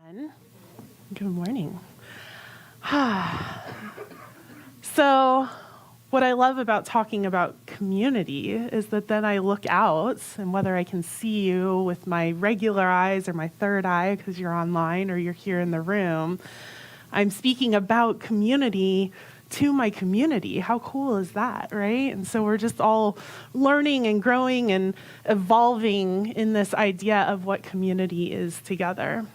everyone. Good morning. So, what I love about talking about community is that then I look out, and whether I can see you with my regular eyes or my third eye because you're online or you're here in the room, I'm speaking about community to my community. How cool is that, right? And so we're just all learning and growing and evolving in this idea of what community is together.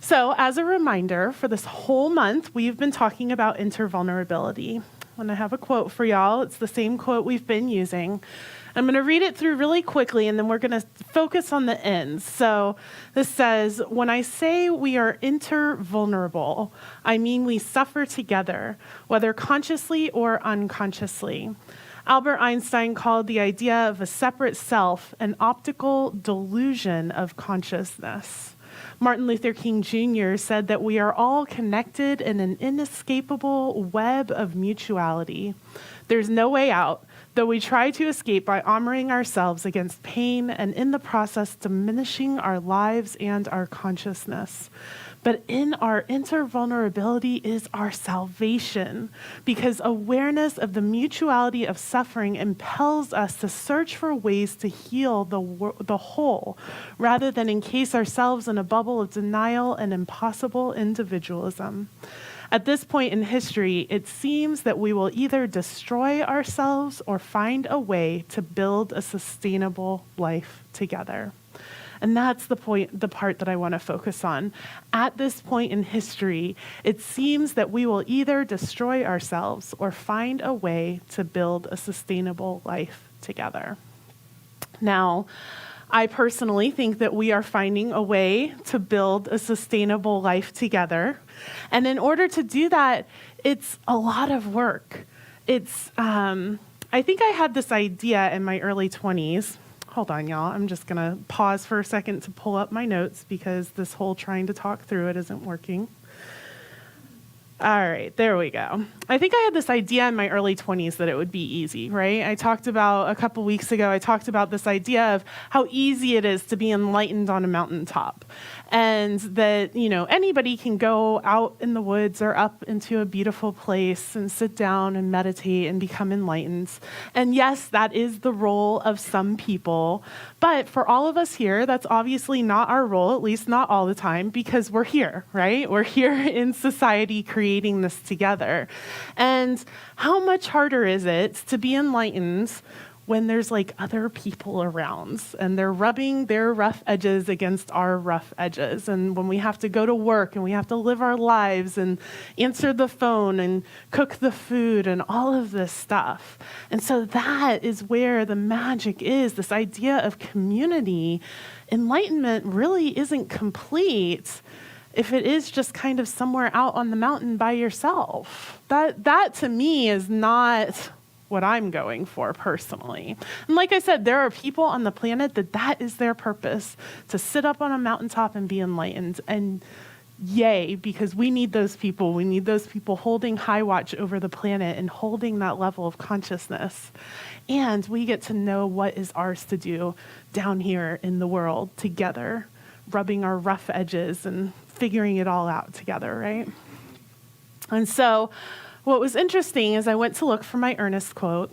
So as a reminder, for this whole month, we've been talking about intervulnerability. And I have a quote for y'all. It's the same quote we've been using. I'm going to read it through really quickly, and then we're going to focus on the ends. So this says, when I say we are intervulnerable, I mean we suffer together, whether consciously or unconsciously. Albert Einstein called the idea of a separate self an optical delusion of consciousness. Martin Luther King Jr. said that we are all connected in an inescapable web of mutuality. There's no way out, though we try to escape by armoring ourselves against pain and in the process diminishing our lives and our consciousness. But in our intervulnerability is our salvation, because awareness of the mutuality of suffering impels us to search for ways to heal the whole, rather than encase ourselves in a bubble of denial and impossible individualism. At this point in history, it seems that we will either destroy ourselves or find a way to build a sustainable life together. And that's the part that I want to focus on. At this point in history, it seems that we will either destroy ourselves or find a way to build a sustainable life together. Now, I personally think that we are finding a way to build a sustainable life together. And in order to do that, it's a lot of work. I think I had this idea in my early 20s. Hold on, y'all. I'm just going to pause for a second to pull up my notes because this whole trying to talk through it isn't working. All right, there we go. I think I had this idea in my early 20s that it would be easy, right? A couple weeks ago, I talked about this idea of how easy it is to be enlightened on a mountaintop. And that, anybody can go out in the woods or up into a beautiful place and sit down and meditate and become enlightened. And yes, that is the role of some people. But for all of us here, that's obviously not our role, at least not all the time, because we're here, right? We're here in society creating this together. And how much harder is it to be enlightened when there's other people around and they're rubbing their rough edges against our rough edges, and when we have to go to work and we have to live our lives and answer the phone and cook the food and all of this stuff. And so that is where the magic is, this idea of community. Enlightenment really isn't complete if it is just kind of somewhere out on the mountain by yourself. That to me is not what I'm going for personally. And like I said, there are people on the planet that is their purpose, to sit up on a mountaintop and be enlightened. And yay, because we need those people. We need those people holding high watch over the planet and holding that level of consciousness. And we get to know what is ours to do down here in the world together, rubbing our rough edges and figuring it all out together, right? And so what was interesting is I went to look for my Ernest quote,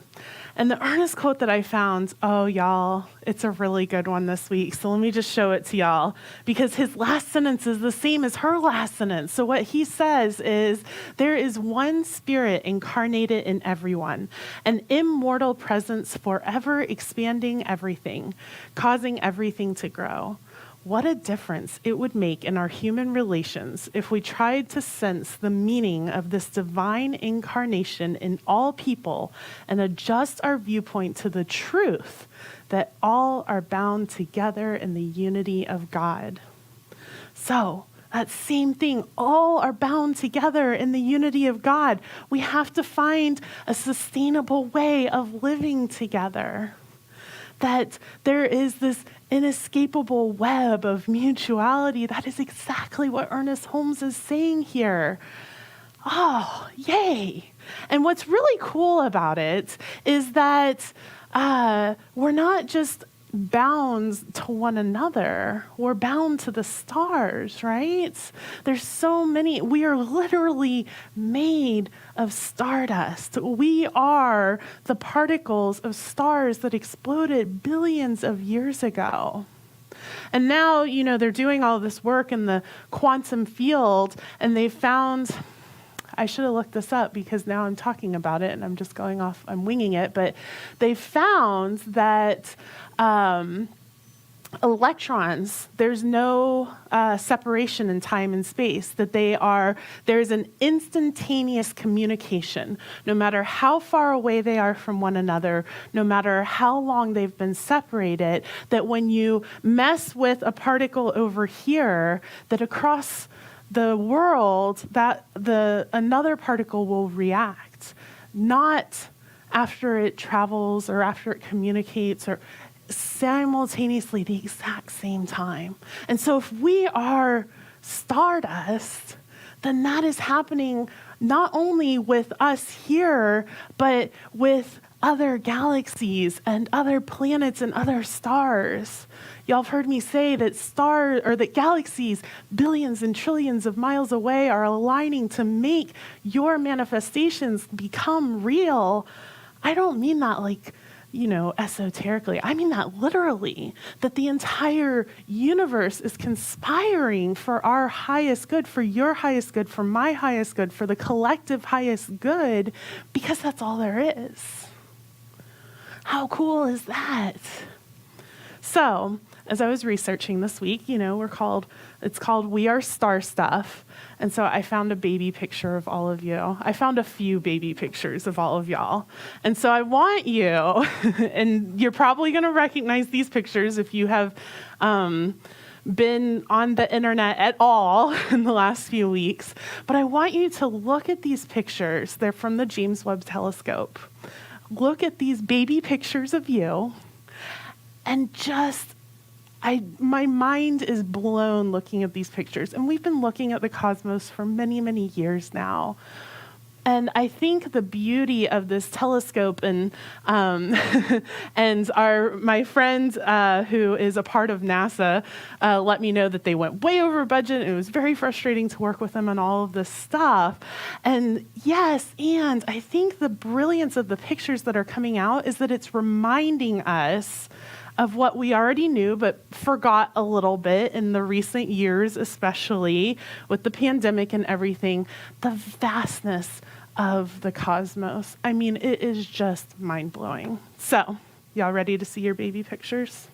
and the Ernest quote that I found, oh, y'all, it's a really good one this week. So let me just show it to y'all, because his last sentence is the same as her last sentence. So what he says is, there is one spirit incarnated in everyone, an immortal presence forever expanding everything, causing everything to grow. What a difference it would make in our human relations if we tried to sense the meaning of this divine incarnation in all people and adjust our viewpoint to the truth that all are bound together in the unity of God. So, that same thing, all are bound together in the unity of God. We have to find a sustainable way of living together. That there is this inescapable web of mutuality. That is exactly what Ernest Holmes is saying here. Oh, yay. And what's really cool about it is that we're not just bound to one another. We're bound to the stars, right? There's so many. We are literally made of stardust. We are the particles of stars that exploded billions of years ago. And now, they're doing all this work in the quantum field, and they found, I should have looked this up because now I'm talking about it and I'm just going off, I'm winging it, but they found that electrons, there's no separation in time and space, that there's an instantaneous communication, no matter how far away they are from one another, no matter how long they've been separated, that when you mess with a particle over here, that across the world, that another particle will react, not after it travels or after it communicates, or simultaneously the exact same time. And so if we are stardust, then that is happening not only with us here, but with other galaxies and other planets and other stars. Y'all have heard me say that that galaxies billions and trillions of miles away are aligning to make your manifestations become real. I don't mean that like, esoterically. I mean that literally, that the entire universe is conspiring for our highest good, for your highest good, for my highest good, for the collective highest good, because that's all there is. How cool is that? So, as I was researching this week, it's called We Are Star Stuff. And so I found a baby picture of all of you. I found a few baby pictures of all of y'all. And so I want you, and you're probably going to recognize these pictures if you have been on the internet at all in the last few weeks. But I want you to look at these pictures. They're from the James Webb Telescope. Look at these baby pictures of you and my mind is blown looking at these pictures. And we've been looking at the cosmos for many, many years now. And I think the beauty of this telescope and my friend who is a part of NASA let me know that they went way over budget. It was very frustrating to work with them on all of this stuff. And yes, and I think the brilliance of the pictures that are coming out is that it's reminding us of what we already knew, but forgot a little bit in the recent years, especially with the pandemic and everything, the vastness of the cosmos. I mean, it is just mind-blowing. So, y'all ready to see your baby pictures?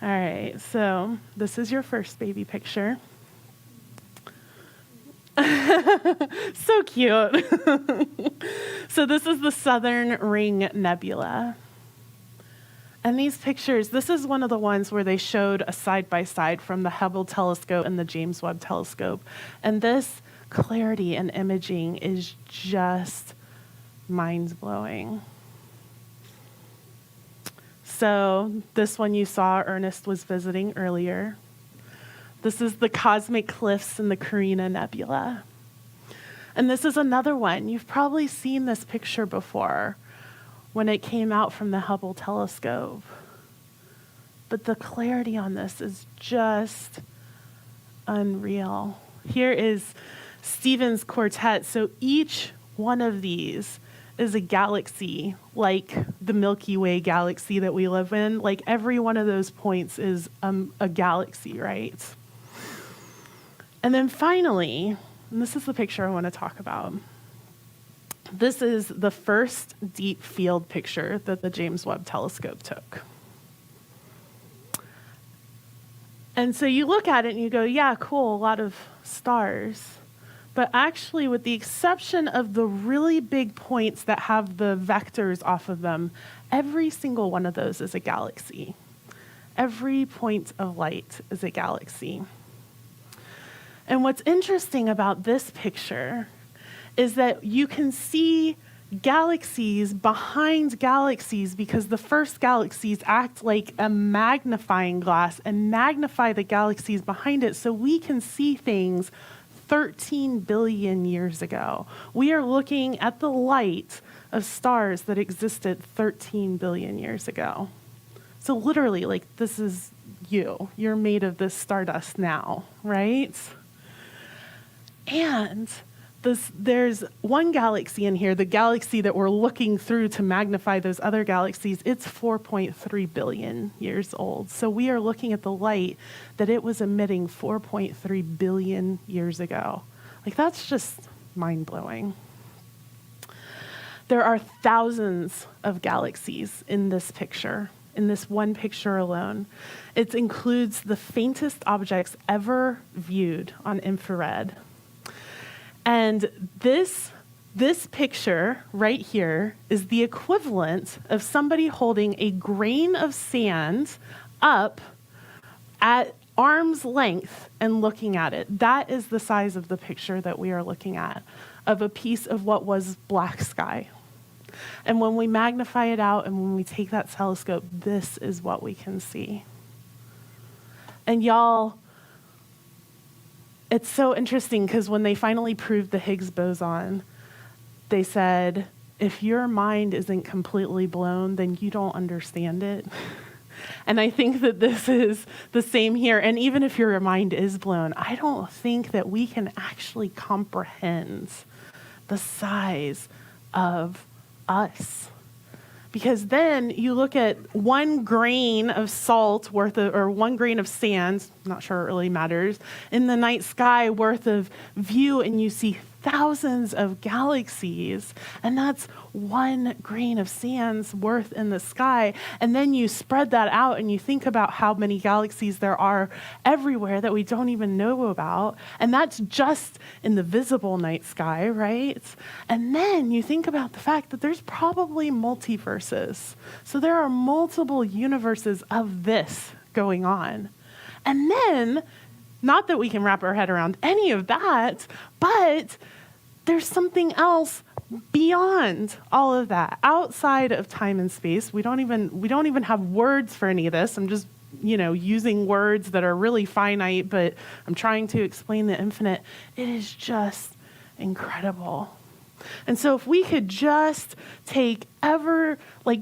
All right, so this is your first baby picture. So cute. So this is the Southern Ring Nebula. And these pictures, this is one of the ones where they showed a side-by-side from the Hubble telescope and the James Webb telescope. And this clarity and imaging is just mind-blowing. So this one you saw, Ernest was visiting earlier. This is the cosmic cliffs in the Carina Nebula. And this is another one. You've probably seen this picture before when it came out from the Hubble telescope. But the clarity on this is just unreal. Here is Stephen's quartet. So each one of these is a galaxy, like the Milky Way galaxy that we live in. Like every one of those points is a galaxy, right? And then finally, and this is the picture I want to talk about. This is the first deep field picture that the James Webb Telescope took. And so you look at it and you go, yeah, cool, a lot of stars. But actually, with the exception of the really big points that have the vectors off of them, every single one of those is a galaxy. Every point of light is a galaxy. And what's interesting about this picture is that you can see galaxies behind galaxies because the first galaxies act like a magnifying glass and magnify the galaxies behind it so we can see things 13 billion years ago. We are looking at the light of stars that existed 13 billion years ago. So literally, like, this is you. You're made of this stardust now, right? And there's one galaxy in here, the galaxy that we're looking through to magnify those other galaxies, it's 4.3 billion years old. So we are looking at the light that it was emitting 4.3 billion years ago. Like, that's just mind-blowing. There are thousands of galaxies in this picture, in this one picture alone. It includes the faintest objects ever viewed on infrared. And this picture right here is the equivalent of somebody holding a grain of sand up at arm's length and looking at it. That is the size of the picture that we are looking at, of a piece of what was black sky. And when we magnify it out and when we take that telescope, this is what we can see. And y'all, it's so interesting because when they finally proved the Higgs boson, they said, if your mind isn't completely blown, then you don't understand it. And I think that this is the same here. And even if your mind is blown, I don't think that we can actually comprehend the size of us. Because then you look at 1 grain of salt worth of, or 1 grain of sand, not sure it really matters, in the night sky worth of view, and you see thousands of galaxies, and that's 1 grain of sand's worth in the sky. And then you spread that out and you think about how many galaxies there are everywhere that we don't even know about. And that's just in the visible night sky, right? And then you think about the fact that there's probably multiverses. So there are multiple universes of this going on. And then, not that we can wrap our head around any of that, but there's something else beyond all of that, outside of time and space. We don't even have words for any of this. I'm just, using words that are really finite, but I'm trying to explain the infinite. It is just incredible. And so if we could just take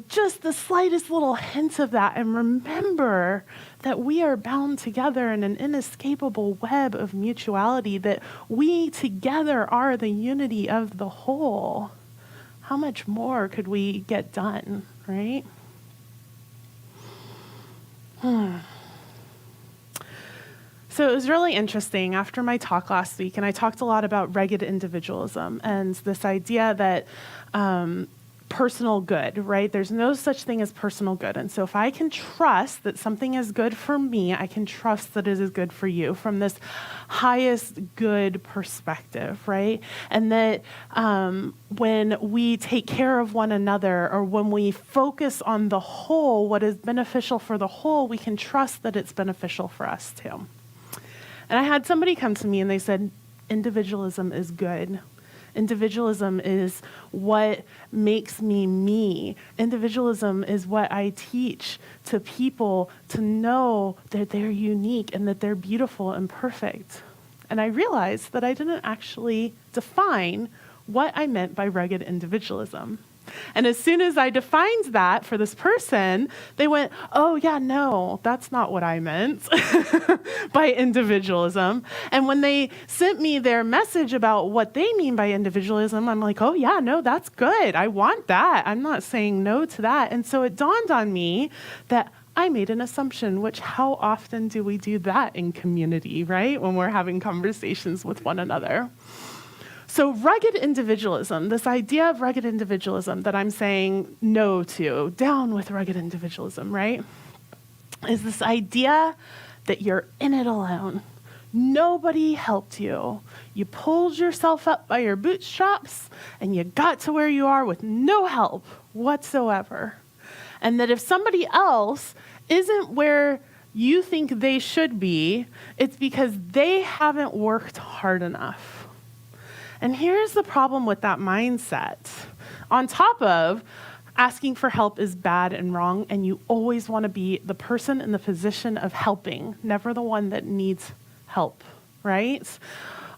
just the slightest little hint of that and remember that we are bound together in an inescapable web of mutuality, that we together are the unity of the whole, how much more could we get done, right? So it was really interesting after my talk last week, and I talked a lot about rugged individualism and this idea that personal good, right? There's no such thing as personal good. And so if I can trust that something is good for me, I can trust that it is good for you from this highest good perspective, right? And that when we take care of one another, or when we focus on the whole, what is beneficial for the whole, we can trust that it's beneficial for us too. And I had somebody come to me and they said, individualism is good. Individualism is what makes me me. Individualism is what I teach to people to know that they're unique and that they're beautiful and perfect. And I realized that I didn't actually define what I meant by rugged individualism. And as soon as I defined that for this person, they went, oh yeah, no, that's not what I meant by individualism. And when they sent me their message about what they mean by individualism, I'm like, oh yeah, no, that's good. I want that. I'm not saying no to that. And so it dawned on me that I made an assumption, which how often do we do that in community, right? When we're having conversations with one another. So rugged individualism, this idea of rugged individualism that I'm saying no to, down with rugged individualism, right? Is this idea that you're in it alone. Nobody helped you. You pulled yourself up by your bootstraps and you got to where you are with no help whatsoever. And that if somebody else isn't where you think they should be, it's because they haven't worked hard enough. And here's the problem with that mindset. On top of asking for help is bad and wrong, and you always want to be the person in the position of helping, never the one that needs help, right?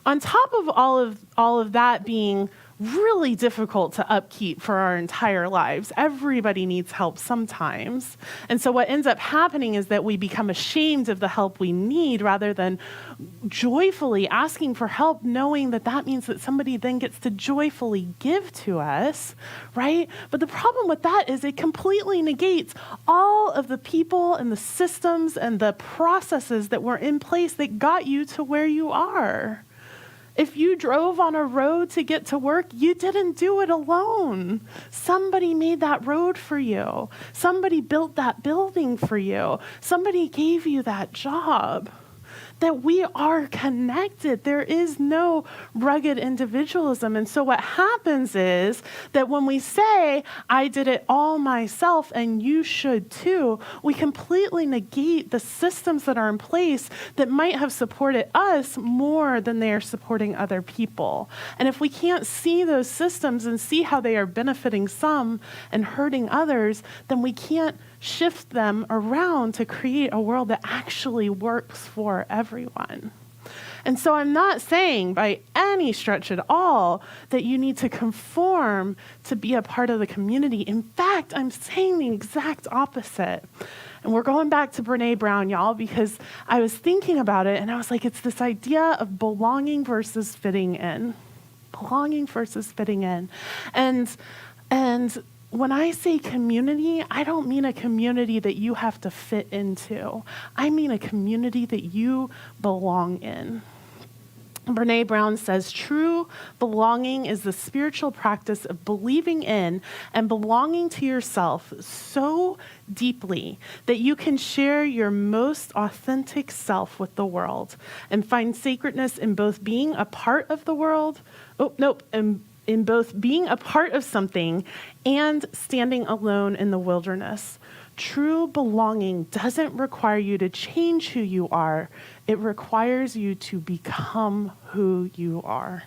On top of all of that being really difficult to upkeep for our entire lives. Everybody needs help sometimes. And so what ends up happening is that we become ashamed of the help we need rather than joyfully asking for help, knowing that that means that somebody then gets to joyfully give to us, right? But the problem with that is it completely negates all of the people and the systems and the processes that were in place that got you to where you are. If you drove on a road to get to work, you didn't do it alone. Somebody made that road for you. Somebody built that building for you. Somebody gave you that job. That we are connected. There is no rugged individualism. And so what happens is that when we say, I did it all myself and you should too, we completely negate the systems that are in place that might have supported us more than they are supporting other people. And if we can't see those systems and see how they are benefiting some and hurting others, then we can't shift them around to create a world that actually works for everyone. And so I'm not saying by any stretch at all that you need to conform to be a part of the community. In fact, I'm saying the exact opposite. And we're going back to Brené Brown, y'all, because I was thinking about it and I was like, it's this idea of belonging versus fitting in. Belonging versus fitting in. And when I say community, I don't mean a community that you have to fit into. I mean a community that you belong in. Brené Brown says, true belonging is the spiritual practice of believing in and belonging to yourself so deeply that you can share your most authentic self with the world and find sacredness in both being a part of the world, in both being a part of something and standing alone in the wilderness. True belonging doesn't require you to change who you are. It requires you to become who you are.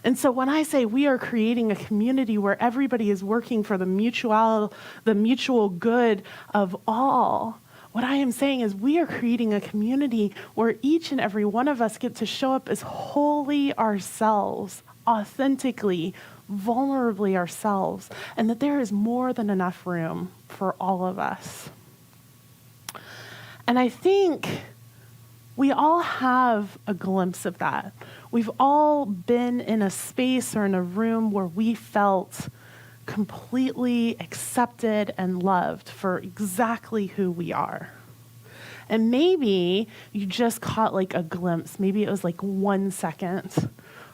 And so when I say we are creating a community where everybody is working for the mutual good of all, what I am saying is we are creating a community where each and every one of us get to show up as wholly ourselves, authentically, vulnerably ourselves, and that there is more than enough room for all of us. And I think we all have a glimpse of that. We've all been in a space or in a room where we felt completely accepted and loved for exactly who we are. And maybe you just caught like a glimpse. Maybe it was like 1 second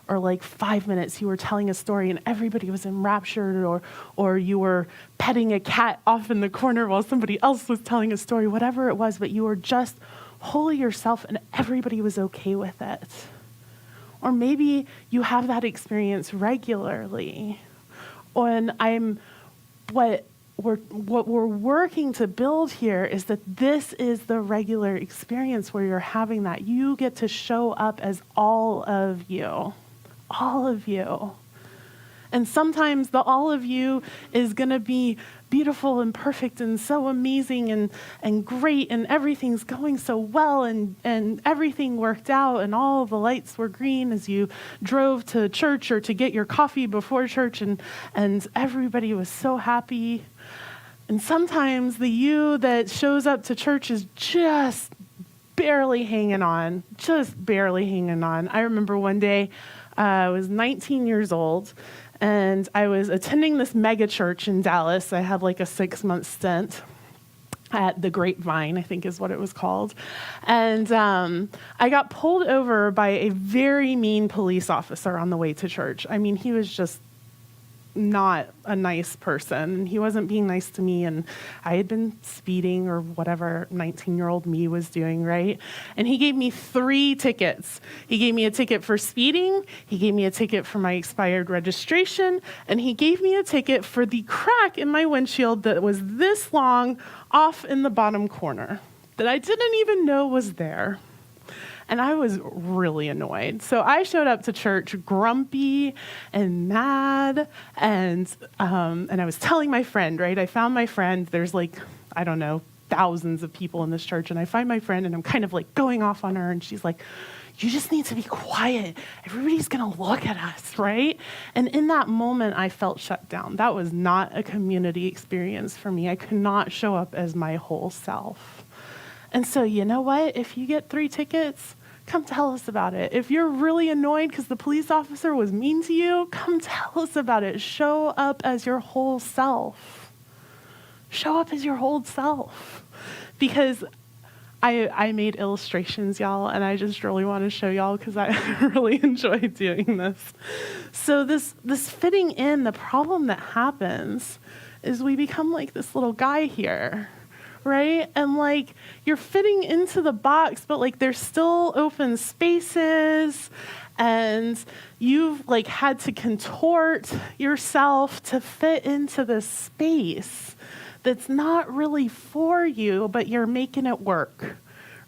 or like 5 minutes. You were telling a story and everybody was enraptured, or you were petting a cat off in the corner while somebody else was telling a story, whatever it was, but you were just wholly yourself and everybody was okay with it. Or maybe you have that experience regularly. And what we're working to build here is that this is the regular experience where you're having that. You get to show up as all of you. All of you. And sometimes the all of you is going to be beautiful and perfect and so amazing and great and everything's going so well and everything worked out and all the lights were green as you drove to church or to get your coffee before church and everybody was so happy. And sometimes the you that shows up to church is just barely hanging on. I remember one day I was 19 years old and I was attending this mega church in Dallas. I had like a 6-month stint at the Grapevine, I think is what it was called. And I got pulled over by a very mean police officer on the way to church. I mean, he was just not a nice person. He wasn't being nice to me, and I had been speeding or whatever 19-year-old me was doing, right? And he gave me 3 tickets. He gave me a ticket for speeding, he gave me a ticket for my expired registration, and he gave me a ticket for the crack in my windshield that was this long off in the bottom corner that I didn't even know was there. And I was really annoyed. So I showed up to church grumpy and mad, and I was telling my friend, right? I found my friend. There's like, I don't know, thousands of people in this church, and I find my friend, and I'm kind of like going off on her, and she's like, you just need to be quiet. Everybody's going to look at us, right? And in that moment, I felt shut down. That was not a community experience for me. I could not show up as my whole self. And so, you know what? If you get 3 tickets, come tell us about it. If you're really annoyed because the police officer was mean to you, come tell us about it. Show up as your whole self. Show up as your whole self. Because I made illustrations, y'all, and I just really want to show y'all because I really enjoy doing this. So this fitting in, the problem that happens is we become like this little guy here, right? And like you're fitting into the box, but like there's still open spaces, and you've like had to contort yourself to fit into this space that's not really for you, but you're making it work,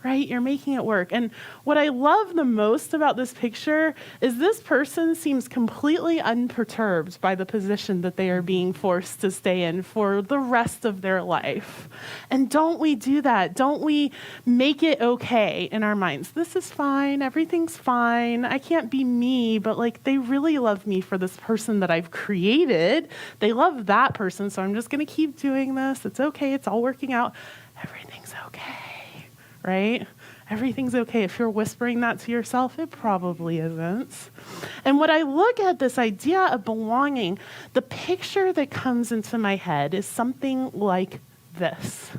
right? You're making it work. And what I love the most about this picture is this person seems completely unperturbed by the position that they are being forced to stay in for the rest of their life. And don't we do that? Don't we make it okay in our minds? This is fine. Everything's fine. I can't be me, but like they really love me for this person that I've created. They love that person, so I'm just going to keep doing this. It's okay. It's all working out. Everything's okay. Right? Everything's okay. If you're whispering that to yourself, it probably isn't. And when I look at this idea of belonging, the picture that comes into my head is something like this,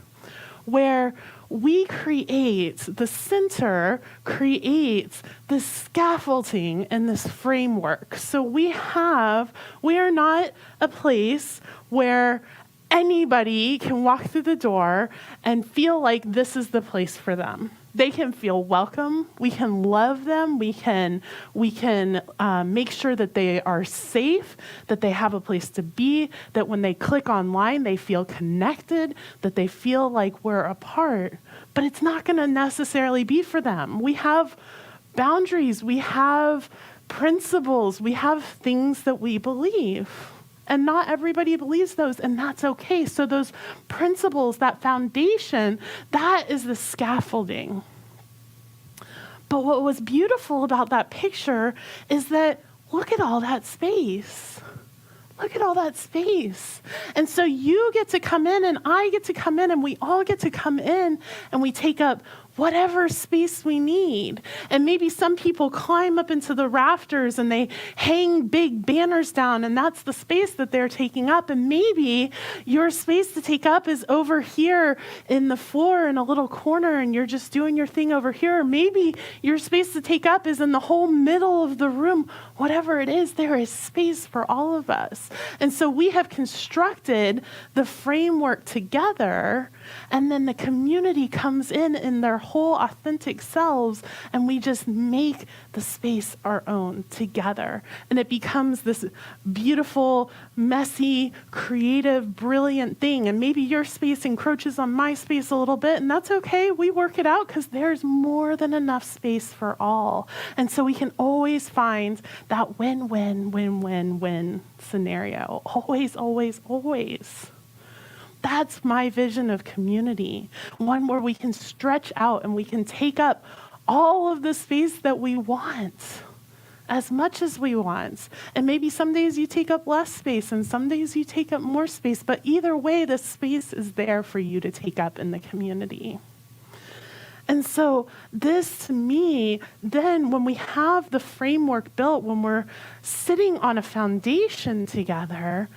where we create, the center creates this scaffolding and this framework. So we are not a place where anybody can walk through the door and feel like this is the place for them. They can feel welcome. We can love them. We can make sure that they are safe, that they have a place to be, that when they click online, they feel connected, that they feel like we're a part. But it's not going to necessarily be for them. We have boundaries. We have principles. We have things that we believe. And not everybody believes those, and that's okay. So those principles, that foundation, that is the scaffolding. But what was beautiful about that picture is that look at all that space. Look at all that space. And so you get to come in, and I get to come in, and we all get to come in, and we take up whatever space we need. And maybe some people climb up into the rafters and they hang big banners down, and that's the space that they're taking up. And maybe your space to take up is over here in the floor in a little corner, and you're just doing your thing over here. Or maybe your space to take up is in the whole middle of the room. Whatever it is, there is space for all of us. And so we have constructed the framework together, and then the community comes in their whole authentic selves, and we just make the space our own together. And it becomes this beautiful, messy, creative, brilliant thing. And maybe your space encroaches on my space a little bit, and that's okay. We work it out because there's more than enough space for all. And so we can always find that win-win, win-win-win scenario. Always, always, always. That's my vision of community, one where we can stretch out and we can take up all of the space that we want, as much as we want. And maybe some days you take up less space and some days you take up more space, but either way, the space is there for you to take up in the community. And so this, to me, then when we have the framework built, when we're sitting on a foundation together,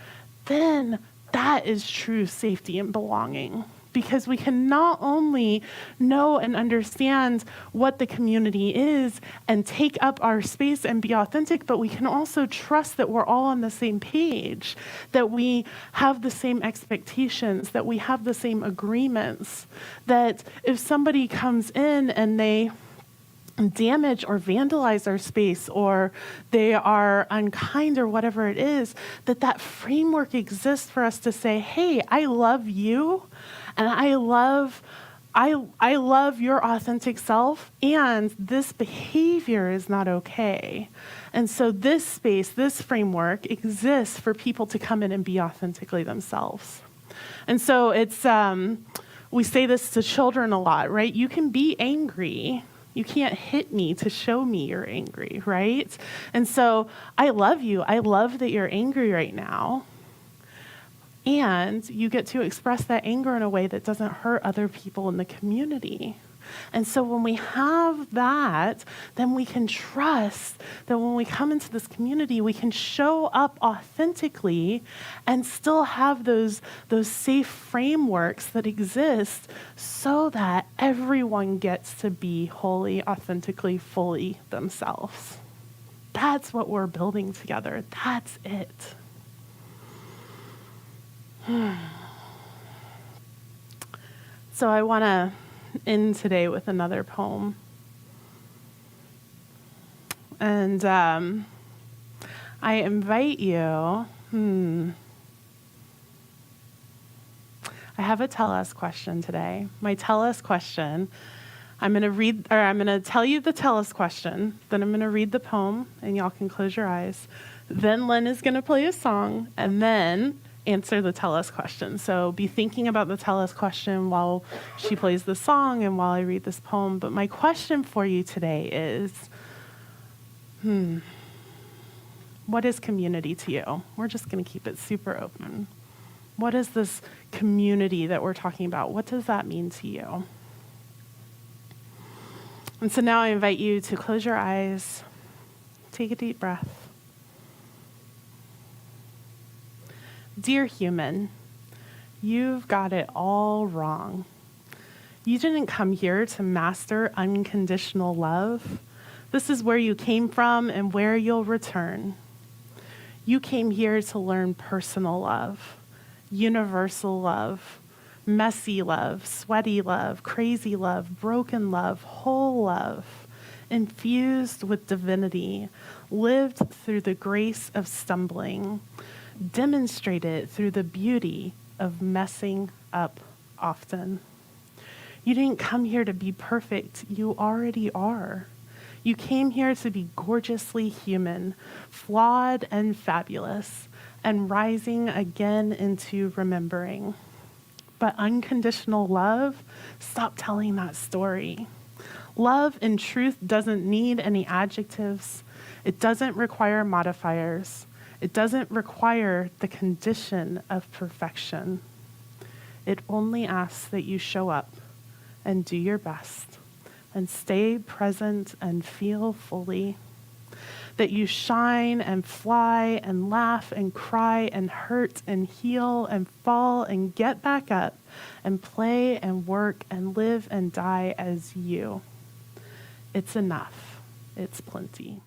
then that is true safety and belonging, because we can not only know and understand what the community is and take up our space and be authentic, but we can also trust that we're all on the same page, that we have the same expectations, that we have the same agreements, that if somebody comes in and they damage or vandalize our space, or they are unkind or whatever it is, that framework exists for us to say, hey, I love you, and I love your authentic self, and this behavior is not okay. And so this space, this framework exists for people to come in and be authentically themselves. And so it's, we say this to children a lot, right? You can be angry, You can't hit me to show me you're angry, right? And so I love you. I love that you're angry right now. And you get to express that anger in a way that doesn't hurt other people in the community. And so when we have that, then we can trust that when we come into this community, we can show up authentically and still have those safe frameworks that exist so that everyone gets to be wholly, authentically, fully themselves. That's what we're building together. That's it. So I want to end today with another poem. And I invite you, I have a tell us question today. My tell us question, I'm going to tell you the tell us question, then I'm going to read the poem, and y'all can close your eyes. Then Lynn is going to play a song, and then answer the tell us question. So be thinking about the tell us question while she plays the song and while I read this poem. But my question for you today is, what is community to you? We're just going to keep it super open. What is this community that we're talking about? What does that mean to you? And so now I invite you to close your eyes, take a deep breath. Dear human, you've got it all wrong. You didn't come here to master unconditional love. This is where you came from and where you'll return. You came here to learn personal love, universal love, messy love, sweaty love, crazy love, broken love, whole love, infused with divinity, lived through the grace of stumbling, demonstrated through the beauty of messing up often. You didn't come here to be perfect. You already are. You came here to be gorgeously human, flawed and fabulous, and rising again into remembering. But unconditional love, stop telling that story. Love in truth doesn't need any adjectives. It doesn't require modifiers. It doesn't require the condition of perfection. It only asks that you show up and do your best and stay present and feel fully. That you shine and fly and laugh and cry and hurt and heal and fall and get back up and play and work and live and die as you. It's enough. It's plenty.